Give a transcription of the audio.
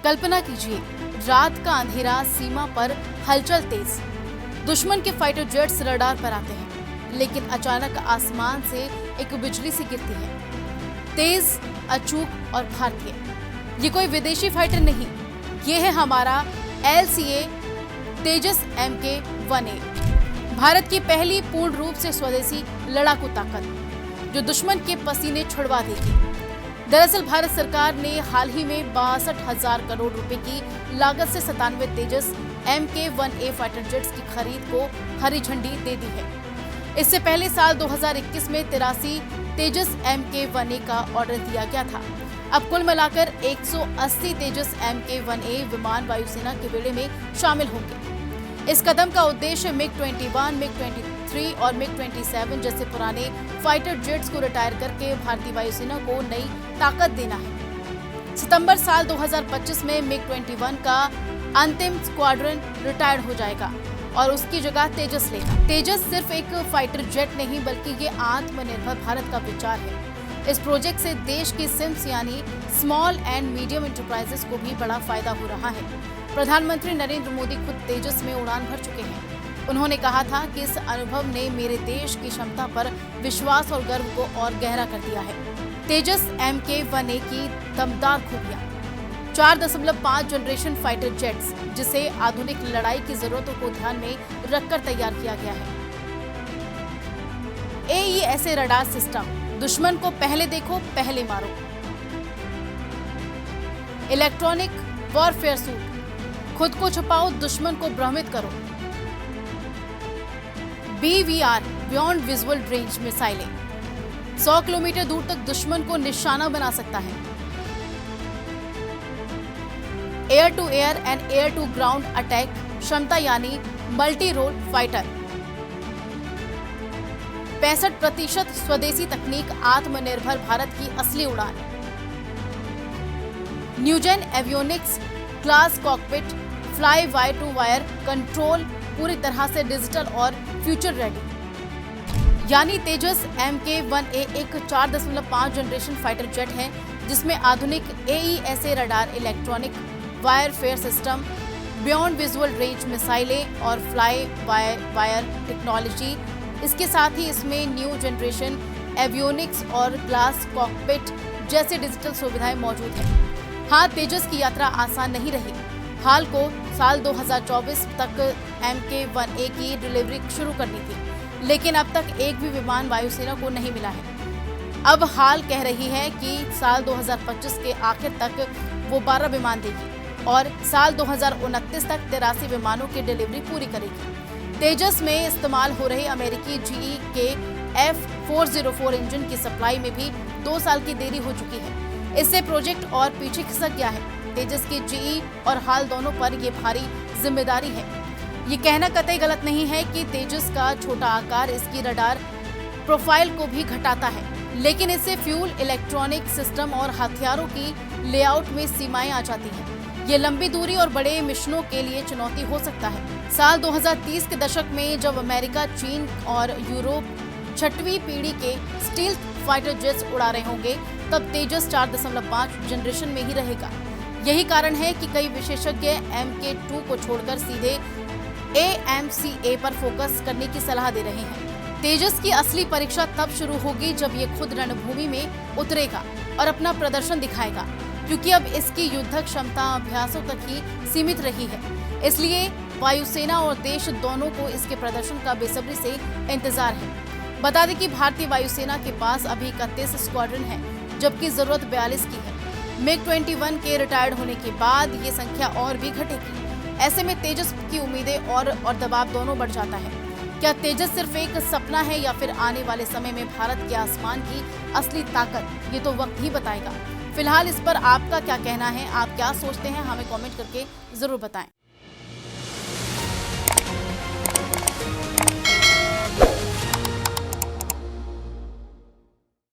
कल्पना कीजिए, रात का अंधेरा, सीमा पर हलचल तेज, दुश्मन के फाइटर जेट्स रडार पर आते हैं, लेकिन अचानक आसमान से एक बिजली सी गिरती है, तेज, अचूक और भारतीय। ये कोई विदेशी फाइटर नहीं, ये है हमारा LCA तेजस MK-1A, भारत की पहली पूर्ण रूप से स्वदेशी लड़ाकू ताकत, जो दुश्मन के पसीने छुड़वा देगी। दरअसल भारत सरकार ने हाल ही में 62,000 करोड़ रुपए की लागत से 97 तेजस MK-1A फाइटर जेट्स की खरीद को हरी झंडी दे दी है। इससे पहले साल 2021 में 83 तेजस MK-1A का ऑर्डर दिया गया था। अब कुल मिलाकर 180 तेजस MK-1A विमान वायुसेना के बेड़े में शामिल होंगे। इस कदम का उद्देश्य MiG-21, MiG-23 और MiG-27 जैसे पुराने फाइटर जेट्स को रिटायर करके भारतीय वायुसेना को नई ताकत देना है। सितंबर साल 2025 में MiG-21 का अंतिम स्क्वाड्रन रिटायर हो जाएगा और उसकी जगह तेजस लेगा। तेजस सिर्फ एक फाइटर जेट नहीं, बल्कि ये आत्मनिर्भर भारत का विचार है। इस प्रोजेक्ट से देश की सिम्स यानी स्मॉल एंड मीडियम एंटरप्राइजेस को भी बड़ा फायदा हो रहा है। प्रधानमंत्री नरेंद्र मोदी खुद तेजस में उड़ान भर चुके हैं। उन्होंने कहा था कि इस अनुभव ने मेरे देश की क्षमता पर विश्वास और गर्व को और गहरा कर दिया है। तेजस MK-1A की दमदार खूबियां: 4.5 जनरेशन फाइटर जेट्स, जिसे आधुनिक लड़ाई की जरूरतों को ध्यान में रखकर तैयार किया गया है। AESA रडार सिस्टम, दुश्मन को पहले देखो पहले मारो। इलेक्ट्रॉनिक वॉरफेयर सूट, खुद को छुपाओ दुश्मन को भ्रमित करो। BVR बियॉन्ड विजुअल रेंज मिसाइलें, 100 किलोमीटर दूर तक दुश्मन को निशाना बना सकता है। Air to air and air to ground attack क्षमता यानी मल्टी रोल फाइटर, 65% स्वदेशी तकनीक, आत्मनिर्भर भारत की असली उड़ान। Newgen avionics class cockpit, fly wire to wire control, पूरी तरह से डिजिटल और फ्यूचर रेडी। यानी तेजस MK-1A एक 4.5 जनरेशन फाइटर जेट है, जिसमें आधुनिक AESA radar, electronic warfare system, beyond visual range मिसाइलें और फ्लाई वायर टेक्नोलॉजी। इसके साथ ही इसमें न्यू जनरेशन एवियोनिक्स और ग्लास कॉकपिट जैसे डिजिटल सुविधाएं मौजूद हैं। हाँ, तेजस की यात्रा आसान नहीं रही। हाल को साल 2024 तक MK-1A की डिलीवरी शुरू करनी थी, लेकिन अब तक एक भी विमान वायुसेना को नहीं मिला है। अब हाल कह रही है कि साल 2025 के आखिर तक वो 12 विमान देगी और साल 2029 तक 83 विमानों की डिलीवरी पूरी करेगी। तेजस में इस्तेमाल हो रहे अमेरिकी GE के F404 इंजन की सप्लाई में भी 2 साल की देरी हो चुकी है। इससे प्रोजेक्ट और पीछे खिसक गया है। तेजस की GE और हाल दोनों पर ये भारी जिम्मेदारी है। ये कहना कतई गलत नहीं है कि तेजस का छोटा आकार इसकी रडार प्रोफाइल को भी घटाता है, लेकिन इससे फ्यूल, इलेक्ट्रॉनिक सिस्टम और हथियारों की लेआउट में सीमाएं आ जाती हैं। ये लंबी दूरी और बड़े मिशनों के लिए चुनौती हो सकता है। साल 2030 के दशक में जब अमेरिका, चीन और यूरोप 6वीं पीढ़ी के स्टील्थ फाइटर जेट्स उड़ा रहे होंगे, तब तेजस 4.5 जनरेशन में ही रहेगा। यही कारण है कि कई विशेषज्ञ MK-2 को छोड़कर सीधे AMCA पर फोकस करने की सलाह दे रहे हैं। तेजस की असली परीक्षा तब शुरू होगी जब ये खुद रणभूमि में उतरेगा और अपना प्रदर्शन दिखाएगा, क्योंकि अब इसकी युद्धक क्षमता अभ्यासों तक ही सीमित रही है। इसलिए वायुसेना और देश दोनों को इसके प्रदर्शन का बेसब्री से इंतजार है। बता दें कि भारतीय वायुसेना के पास अभी 31 स्क्वाड्रन है, जबकि जरूरत 42 की है। MiG-21 के रिटायर्ड होने के बाद ये संख्या और भी घटेगी। ऐसे में तेजस की उम्मीदें और दबाव दोनों बढ़ जाता है। क्या तेजस सिर्फ एक सपना है या फिर आने वाले समय में भारत के आसमान की असली ताकत? ये तो वक्त ही बताएगा। फिलहाल इस पर आपका क्या कहना है? आप क्या सोचते हैं? हमें कमेंट करके जरूर बताएं।